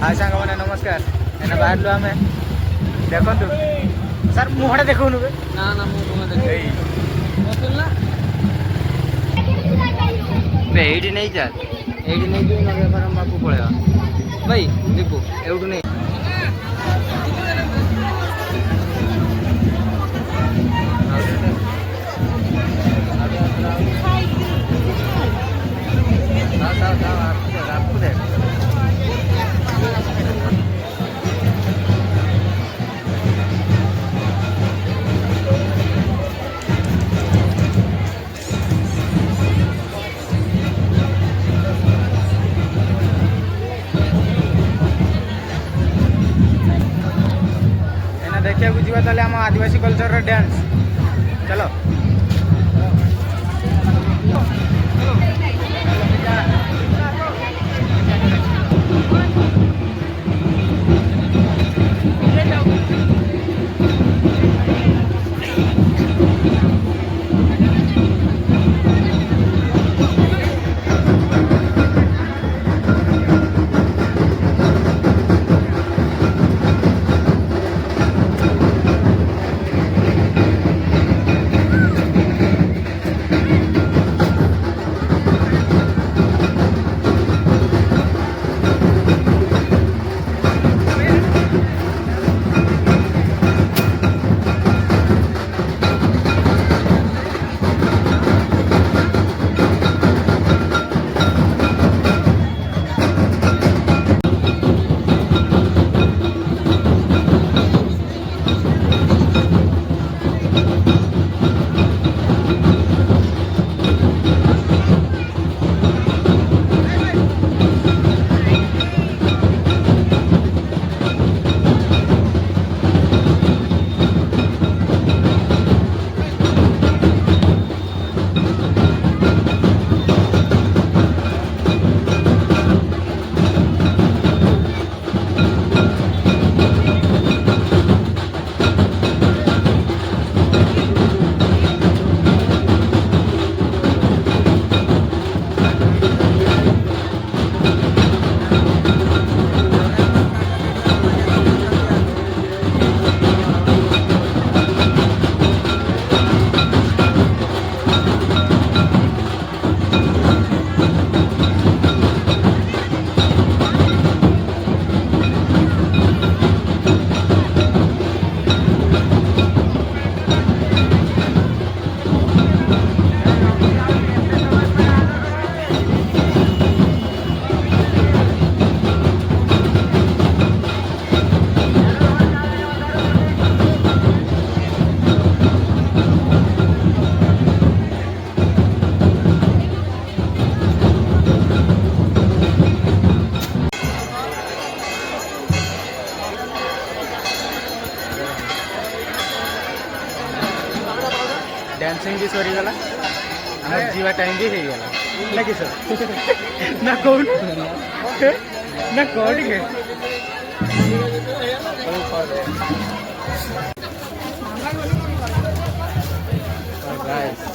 हाय सांगମାନେ नमस्कार एना बाहरलु आमे देखंतु सर मुहडा देखौनु बे ना ना मुह देख बसुल ना बे एडी नहीं जा एडी नहीं जो नगे परम बापू पळेवा भाई दीपू एवडू नहीं आपको दे देखिए बुझा ताले आम आदिवासी कल्चर डांस चलो डांसिंग भी सरी गला हमर जीवा टाइम भी हे गला लगे सर ना कौन ना कौन के गाइस